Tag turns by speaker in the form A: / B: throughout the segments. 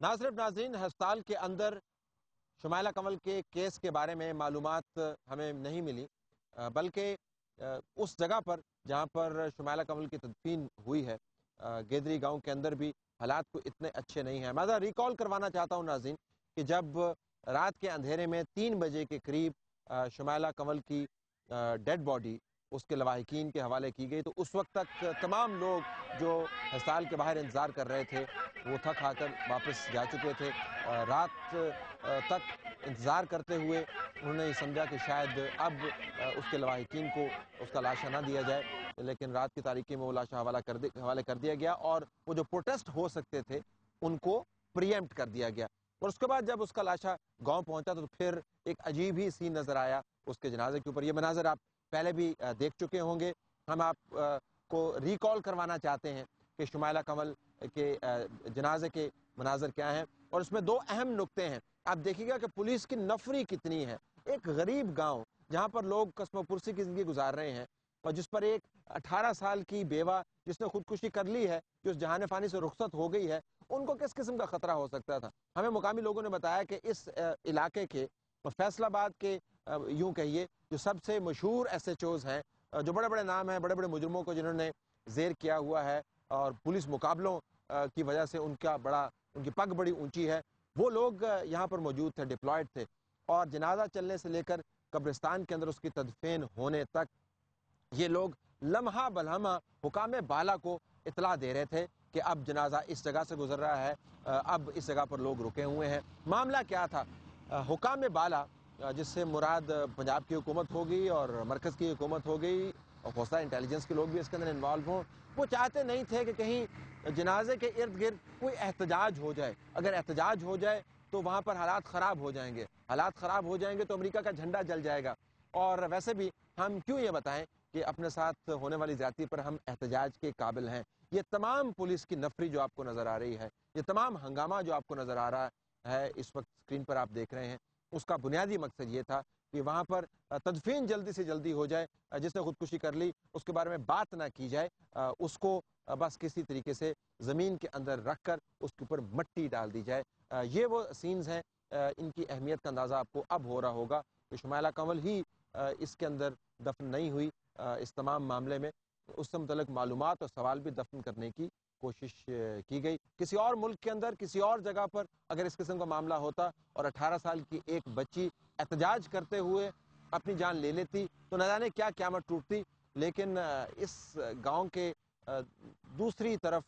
A: ना सिर्फ नाज़रीन हस्पताल के अंदर शुमाइला कंवल के केस के बारे में मालूमात हमें नहीं मिली, बल्कि उस जगह पर जहां पर शुमाइला कंवल की तदफीन हुई है, गेदरी गांव के अंदर भी हालात को इतने अच्छे नहीं हैं। मैं ज़रा रिकॉल करवाना चाहता हूं नाज़रीन कि जब रात के अंधेरे में 3 बजे के करीब शुमाइला कंवल की डेड बॉडी उसके लवाहिकीन के हवाले की गई, तो उस वक्त तक तमाम लोग जो अस्पताल के बाहर इंतज़ार कर रहे थे वो थक हाकर वापस जा चुके थे। रात तक इंतज़ार करते हुए उन्होंने ये समझा कि शायद अब उसके लवाहिकीन को उसका लाशा ना दिया जाए, लेकिन रात की तारीकी में वो लाशा हवाले कर दिया गया और वो जो प्रोटेस्ट हो सकते थे उनको प्रीएम्प्ट कर दिया गया। और उसके बाद जब उसका लाशा गांव पहुंचा तो फिर एक अजीब ही सीन नज़र आया उसके जनाजे के ऊपर। ये मनाजर आप पहले भी देख चुके होंगे। हम आप को रिकॉल करवाना चाहते हैं कि शुमाइला कंवल के जनाजे के मनाजर क्या हैं, और उसमें दो अहम नुक्ते हैं। आप देखिएगा कि पुलिस की नफरी कितनी है। एक गरीब गांव जहां पर लोग कस्मोपुरसी की जिंदगी गुजार रहे हैं और जिस पर एक 18 साल की बेवा जिसने खुदकुशी कर ली है, जो इस जहान फानी से रुखसत हो गई है, उनको किस किस्म का खतरा हो सकता था। हमें मुकामी लोगों ने बताया कि इस इलाके के फैसलाबाद के यूं कहिए जो सबसे मशहूर SHOs हैं, जो बड़े बड़े नाम हैं, बड़े बड़े मुजरमों को जिन्होंने जेर किया हुआ है और पुलिस मुकाबलों की वजह से उनकी पग बड़ी ऊंची है, वो लोग यहाँ पर मौजूद थे, डिप्लॉयड थे। और जनाजा चलने से लेकर कब्रिस्तान के अंदर उसकी तदफीन होने तक ये लोग लम्हा बलहमा हुकाम बाला को इतला दे रहे थे कि अब जनाजा इस जगह से गुजर रहा है, अब इस जगह पर लोग रुके हुए हैं। मामला क्या था? हुकाम बाला जिससे मुराद पंजाब की हुकूमत होगी और मरकज़ की हुकूमत हो गई और हौसला इंटेलिजेंस के लोग भी इसके अंदर इन्वॉल्व हों, वो चाहते नहीं थे कि कहीं जनाजे के इर्द गिर्द कोई एहतजाज हो जाए। अगर एहतजाज हो जाए तो वहाँ पर हालात ख़राब हो जाएंगे, हालात ख़राब हो जाएंगे तो अमेरिका का झंडा जल जाएगा। और वैसे भी हम क्यों ये बताएं कि अपने साथ होने वाली ज़्यादती पर हम एहतजाज के काबिल हैं। ये तमाम पुलिस की नफरी जो आपको नज़र आ रही है, ये तमाम हंगामा जो आपको नज़र आ रहा है इस वक्त स्क्रीन पर आप देख रहे हैं, उसका बुनियादी मकसद ये था कि वहाँ पर तदफीन जल्दी से जल्दी हो जाए। जिसने खुदकुशी कर ली उसके बारे में बात ना की जाए, उसको बस किसी तरीके से ज़मीन के अंदर रख कर उसके ऊपर मिट्टी डाल दी जाए। ये वो सीन्स हैं। इनकी अहमियत का अंदाज़ा आपको अब हो रहा होगा कि शुमाइला कंवल ही इसके अंदर दफन नहीं हुई। इस तमाम मामले में उससे मुतल्लिक मालूमात और सवाल भी दफन करने की कोशिश की गई। किसी और मुल्क के अंदर किसी और जगह पर अगर इस किस्म का मामला होता और 18 साल की एक बच्ची एहतजाज करते हुए अपनी जान ले लेती तो न जाने क्या क़यामत टूटती। लेकिन इस गांव के दूसरी तरफ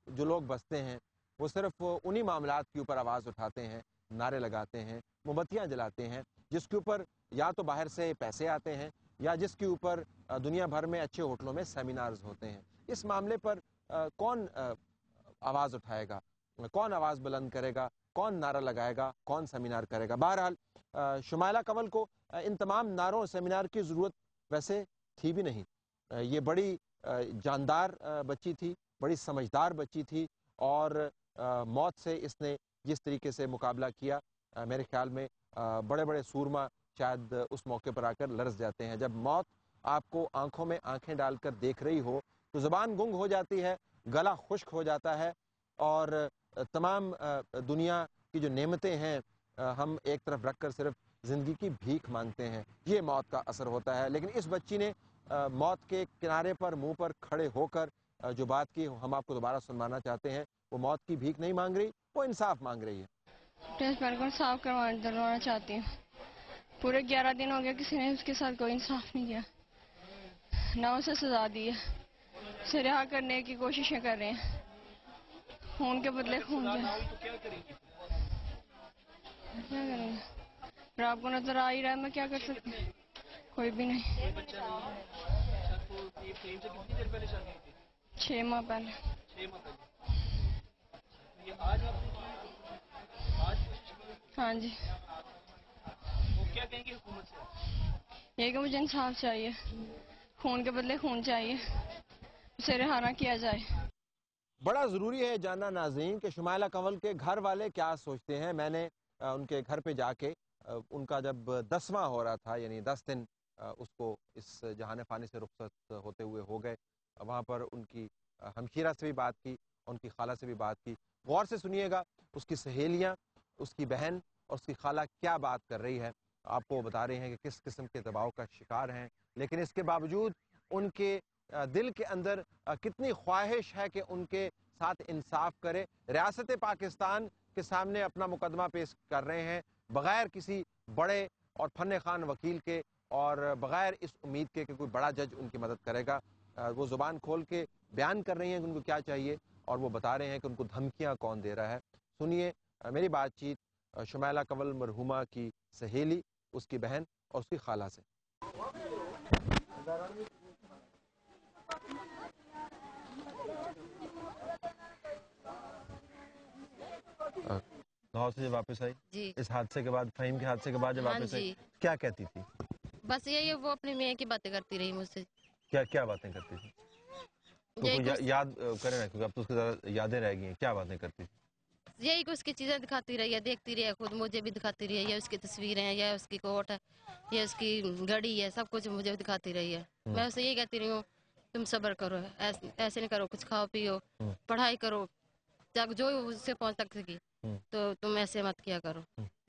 A: जो लोग बसते हैं वो सिर्फ उन्हीं मामलात के ऊपर आवाज़ उठाते हैं, नारे लगाते हैं, मोमबत्तियाँ जलाते हैं, जिसके ऊपर या तो बाहर से पैसे आते हैं या जिसके ऊपर दुनिया भर में अच्छे होटलों में सेमिनार्स होते हैं। इस मामले पर कौन आवाज़ उठाएगा, कौन आवाज़ बुलंद करेगा, कौन नारा लगाएगा, कौन सेमिनार करेगा? बहरहाल शुमाइला कंवल को इन तमाम नारों और सेमिनार की ज़रूरत वैसे थी भी नहीं। ये बड़ी जानदार बच्ची थी, बड़ी समझदार बच्ची थी और मौत से इसने जिस तरीके से मुकाबला किया, मेरे ख्याल में बड़े बड़े सूरमा शायद उस मौके पर आकर लरस जाते हैं। जब मौत आपको आंखों में आंखें डालकर देख रही हो तो ज़बान गुंग हो जाती है, गला खुश्क हो जाता है और तमाम दुनिया की जो नेमतें हैं हम एक तरफ रखकर सिर्फ ज़िंदगी की भीख मांगते हैं। ये मौत का असर होता है। लेकिन इस बच्ची ने मौत के किनारे पर मुंह पर खड़े होकर जो बात की हम आपको दोबारा सुनवाना चाहते हैं। वो मौत की भीख नहीं मांग रही, वो इंसाफ मांग रही है।
B: प्रिंसिपल को साफ दिलवाना चाहती हूँ। पूरे 11 दिन हो गए किसी ने उसके साथ कोई इंसाफ नहीं किया, ना उसे सजा दी है। उसे रिहा करने की कोशिशें कर रहे हैं, खून के बदले खून क्या करेंगे? पर आपको नजर आ ही रहा है, मैं क्या कर सकती हूँ? कोई भी नहीं। 6 माह पहले। हाँ जी। वो क्या कहेंगे हुकूमत से? ये कि मुझे इंसाफ चाहिए, खून के बदले खून चाहिए, उसे रिहा ना किया जाए।
A: बड़ा ज़रूरी है जानना नाज़रीन कि शुमाइला कंवल के घर वाले क्या सोचते हैं। मैंने उनके घर पे जाके उनका जब 10वां हो रहा था, यानी 10 दिन उसको इस जहान फ़ानी से रुखसत होते हुए हो गए, वहाँ पर उनकी हमशीरा से भी बात की, उनकी खाला से भी बात की। गौर से सुनिएगा, اس کی سہیلیاں، اس کی بہن اور اس کی خالہ کیا بات کر رہی ہے، آپ کو بتا رہی ہیں کہ کس قسم کے دباؤ کا شکار ہیں، لیکن اس کے باوجود ان کے دل کے اندر کتنی خواہش ہے کہ ان کے ساتھ انصاف کرے۔ ریاست پاکستان کے سامنے اپنا مقدمہ پیش کر رہے ہیں بغیر کسی بڑے اور فن خوان وکیل کے اور بغیر اس امید کے کہ کوئی بڑا جج ان کی مدد کرے گا۔ وہ زبان کھول کے بیان کر رہی ہیں کہ ان کو کیا چاہیے، اور وہ بتا رہے ہیں کہ ان کو دھمکیاں کون دے رہا ہے۔ سنیے میری بات چیت شمیلہ کنول مرحومہ کی سہیلی، اس کی بہن اور اس کی خالہ سے۔ لاہور سے جب واپس آئی
C: جی
A: اس حادثے کے بعد، فہیم کے حادثے کے بعد جب واپس آئی، کیا کہتی تھی؟
C: بس یہی وہ اپنی میاں کی باتیں کرتی رہی مجھ سے۔
A: کیا باتیں کرتی تھی؟ یاد کریں نا، کیونکہ اب تو اس کے زیادہ یادیں رہ گئی ہیں، کیا باتیں کرتی تھی؟
C: یہی کہ اس کی چیزیں دکھاتی رہی ہے، دیکھتی رہی ہے، خود مجھے بھی دکھاتی رہی ہے، یا اس کی تصویریں ہیں، یا اس کی کوٹ ہے، یا اس کی گھڑی ہے، سب کچھ مجھے دکھاتی رہی ہے۔ میں اسے یہی کہتی رہی ہوں تم صبر کرو، ایسے نہیں کرو، کچھ کھاؤ پیو، پڑھائی کرو، جو اس سے پہنچ تک سکی، تو تم ایسے مت کیا کرو،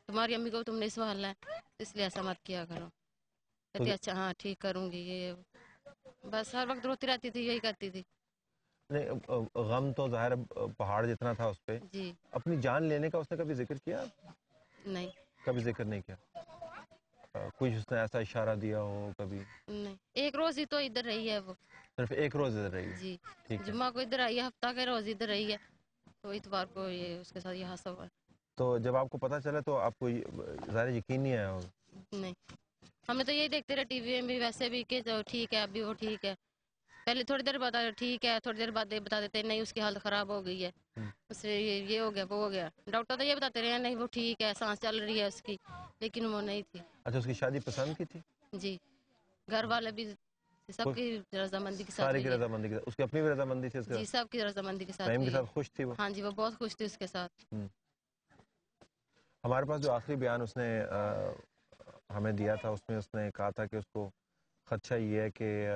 C: تمہاری امی کو تم نے سنبھالنا ہے، اس لیے ایسا مت کیا کرو۔ کہتی اچھا ہاں ٹھیک کروں گی، یہ بس ہر وقت روتی رہتی تھی، یہی کرتی تھی۔
A: غم تو ظاہر پہاڑ جتنا تھا اس پہ،
C: جی
A: اپنی جان لینے کا اس نے کبھی ذکر کیا؟
C: نہیں،
A: کبھی ذکر نہیں کیا؟ کوئی اس نے ایسا اشارہ دیا ہو کبھی؟
C: نہیں، ایک روز ہی تو ادھر رہی ہے وہ،
A: صرف ایک روز ادھر رہی؟
C: جی
A: ٹھیک ہے،
C: جمعہ کو ادھر آئی ہے، ہفتہ کے روز ادھر رہی ہے، تو اتوار کو یہ اس کے ساتھ یہ حادثہ ہوا۔
A: تو جب آپ کو پتا چلا تو آپ کو ظاہر یقین نہیں آیا ہوگا؟
C: نہیں، ہمیں تو یہی دیکھتے رہے ٹی وی میں بھی، ویسے بھی کہ ٹھیک ہے ابھی وہ ٹھیک ہے، پہلے تھوڑی دیر بعد ٹھیک ہے، تھوڑی دیر بعد بتا دیتے نہیں اس کی حالت خراب ہو گئی ہے، اس سے یہ ہو گیا وہ ہو گیا، ڈاکٹر تو یہ بتاتے رہے ہیں نہیں وہ ٹھیک ہے، سانس چل رہی ہے اس کی، لیکن وہ نہیں تھی۔
A: اچھا، اس کی شادی پسند کی تھی؟
C: جی، گھر والے بھی سب کی رضامندی کے ساتھ
A: سارے کی
C: ہوئی ہے،
A: رضامندی کے ساتھ، اس کی اپنی بھی رضامندی تھی؟
C: جی سب کی رضامندی کے ساتھ
A: فہیم کے
C: ہوئی ہے۔
A: ساتھ خوش تھی وہ؟
C: ہاں جی، وہ بہت خوش تھی اس کے ساتھ۔
A: ہمارے پاس جو آخری بیان اس نے ہمیں دیا تھا، اس میں اس نے کہا تھا کہ اس کو خدشہ یہ ہے کہ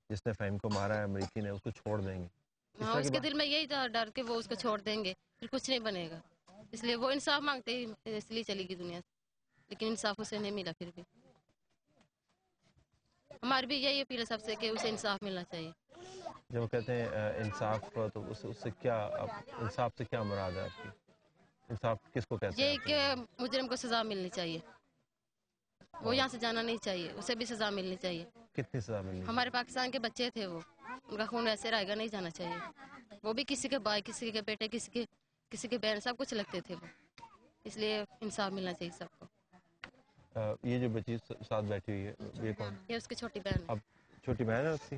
A: جس نے فہیم کو مارا ہے امریکی نے، اس کو چھوڑ دیں گے۔
C: ہاں، اس کے دل میں یہی تھا ڈر کہ وہ اس کو چھوڑ دیں گے، پھر کچھ نہیں بنے گا، اس لیے وہ انصاف مانگتے ہی اس لیے چلی گئی دنیا سے، لیکن انصاف اسے نہیں ملا۔ پھر بھی ہماری بھی یہی اپیل ہے سب سے کہ اسے انصاف ملنا چاہیے۔
A: جب وہ کہتے ہیں انصاف، تو اس سے کیا، انصاف سے کیا مراد ہے آپ کی؟ انصاف کس کو کہتے ہیں؟
C: یہی کہ مجرم کو سزا ملنی چاہیے، وہ یہاں سے جانا نہیں چاہیے، اسے بھی سزا ملنی چاہیے۔
A: کتنی سزا ملنی؟
C: ہمارے پاکستان کے بچے تھے، وہ ان کا خون ایسے رہے گا نہیں جانا چاہیے، وہ بھی کسی کے بھائی، کسی کے بیٹے، کسی کے بہن، سب کچھ لگتے تھے وہ، اس لیے انصاف ملنا چاہیے سب کو۔
A: یہ جو بچی ساتھ بیٹھی ہوئی ہے، یہ کون؟
C: یہ اس کی چھوٹی بہن ہے۔
A: اب چھوٹی بہن ہے اس کی؟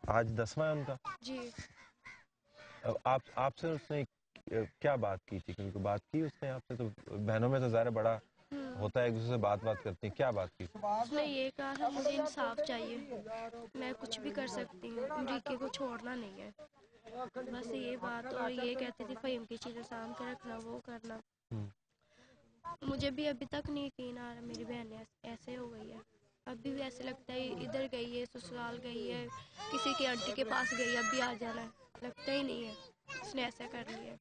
A: آج 10واں ہے ان کا؟
C: جی۔
A: آپ سے اس نے کیا بات کی تھی؟ کیونکہ بات کی اس نے آپ سے، تو بہنوں میں تو ظاہر بڑا ہوتا ہے ایک دوسرے سے بات کرتی ہیں، کیا بات کی؟
D: اس نے یہ کہا تھا مجھے انصاف چاہیے، میں کچھ بھی کر سکتی ہوں، امریکہ کو چھوڑنا نہیں ہے، بس یہ بات، اور یہ کہتی تھی فہیم کی چیزیں سام کے رکھنا، وہ کرنا۔ مجھے بھی ابھی تک نہیں یقین آ رہا میری بہن ایسے ہو گئی ہے، ابھی بھی ایسے لگتا ہے ادھر گئی ہے، سسرال گئی ہے، کسی کی آنٹی کے پاس گئی ہے، ابھی آ جانا ہے، لگتا ہی نہیں ہے اس نے ایسا کر لیا۔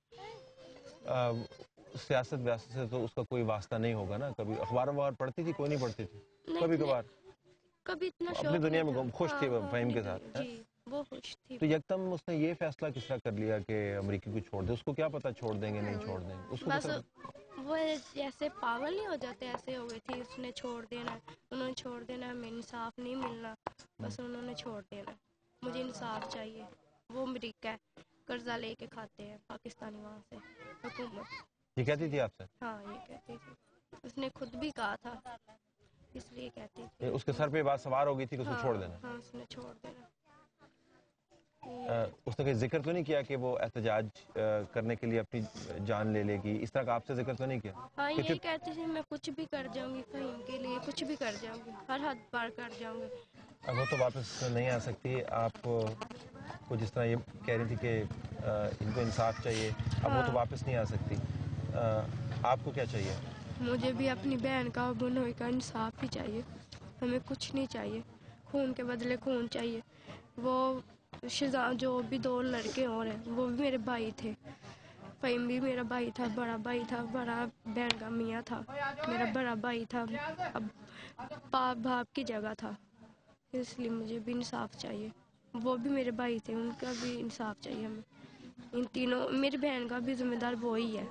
A: سیاست ویاست سے تو اس کا کوئی واسطہ نہیں ہوگا نا؟ کبھی اخبار پڑھتی تھی؟ کوئی نہیں پڑھتی تھی؟ کبھی کبھار؟
D: کبھی اتنا
A: اپنی دنیا میں
D: نہیں تھا۔
A: خوش تھی فہیم کے ساتھ؟
D: جی وہ خوش تھی۔
A: تو یکدم اس نے یہ فیصلہ کس طرح کر لیا کہ امریکی کو چھوڑ دے؟ اس کو کیا پتا چھوڑ دیں گے نہیں چھوڑ دیں گے؟ اس کو
D: بس وہ جیسے پاگل نہیں ہو جاتے ایسے ہو گئی تھی، اس نے چھوڑ دینا، انہوں نے چھوڑ دینا، ہمیں انصاف نہیں ملنا، بس انہوں نے چھوڑ دینا، مجھے انصاف چاہیے۔ وہ امریکہ ہے، قرضہ لے کے کھاتے ہیں پاکستانی وہاں سے حکومت۔
A: یہ کہتی تھی آپ سے؟
D: ہاں یہ کہتی تھی، اس نے خود بھی کہا تھا، اس لیے کہتی تھی۔
A: اس کے سر پہ بات سوار ہو گئی تھی کہ اس کو چھوڑ دینا؟
D: ہاں اس نے چھوڑ دینا۔
A: اس نے کوئی ذکر تو نہیں کیا کہ وہ احتجاج کرنے کے لیے اپنی جان لے لے گی؟ اس طرح کا آپ سے ذکر تو نہیں کیا؟
D: ہاں یہی کہتی تھی میں کچھ بھی کر جاؤں گی فہیم کے لیے، کچھ بھی کر جاؤں گی، ہر حد پار کر جاؤں گی۔
A: اب وہ تو واپس نہیں آ سکتی، آپ کو جس طرح یہ کہہ رہی تھی کہ ان کو انصاف چاہیے، اب وہ تو واپس نہیں آ سکتی، آپ کو کیا چاہیے؟
D: مجھے بھی اپنی بہن کا بنوئی کا انصاف ہی چاہیے، ہمیں کچھ نہیں چاہیے، خون کے بدلے خون چاہیے۔ وہ جو بھی 2 لڑکے اور ہیں وہ بھی میرے بھائی تھے، फ़हीम भी मेरा भाई था, बड़ा बहन का मियाँ था, मेरा बड़ा भाई था, अब बाप की जगह था, इसलिए मुझे भी इंसाफ चाहिए। वो भी मेरे भाई थे, उनका भी इंसाफ चाहिए हमें। इन तीनों, मेरी बहन का भी जिम्मेदार वो ही है।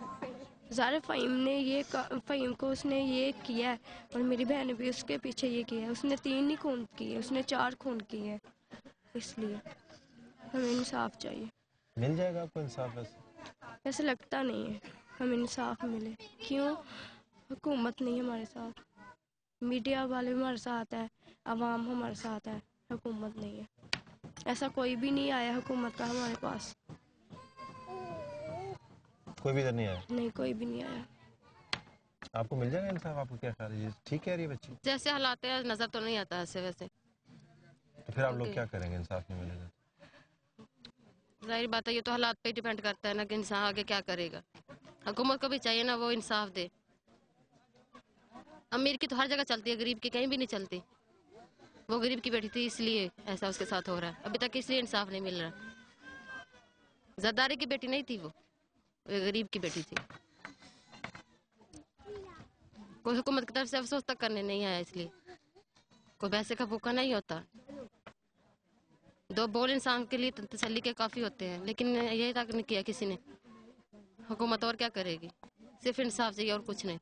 D: ज़ारा फ़हीम को उसने ये किया है, और मेरी बहन ने भी उसके पीछे ये किया है। उसने 3 ही खून किए, उसने 4 खून किए हैं, इसलिए हमें इंसाफ चाहिए।
A: मिल जाएगा आपको इंसाफ?
D: ऐसा लगता नहीं है हमें इंसाफ मिले। क्यों? हुकूमत नहीं हमारे साथ, मीडिया वाले हमारे साथ है, आवाम हमारे साथ है, हुकूमत नहीं है। ऐसा कोई भी नहीं आया हुकूमत का हमारे पास,
A: कोई भी इधर नहीं आया?
D: नहीं, कोई भी नहीं आया।
A: आपको मिल जाएगा इंसाफ? आपको क्या ख्याल है? ठीक कह रही है बच्ची?
C: जैसे हालात है नजर तो नहीं आता ऐसे वैसे।
A: तो फिर आप लोग क्या करेंगे इंसाफ नहीं मिलेगा?
C: जाहिर बात है, ये तो हालात पे डिपेंड करता है ना कि इंसान आगे क्या करेगा। हुकूमत को भी चाहिए ना वो इंसाफ दे। अमीर की तो हर जगह चलती है, गरीब की कहीं भी नहीं चलती। वो गरीब की बेटी थी इसलिए ऐसा उसके साथ हो रहा है, अभी तक इसलिए इंसाफ नहीं मिल रहा। जरदारी की बेटी नहीं थी वो गरीब की बेटी थी। कोई हुकूमत की तरफ से अफसोस तक करने नहीं आया, इसलिए कोई पैसे का भूखा नहीं होता। 2 बोल इंसान के लिए तसल्ली के काफ़ी होते हैं, लेकिन ये तक नहीं किया किसी ने। हुकूमत और क्या करेगी? सिर्फ इंसाफ चाहिए और कुछ नहीं।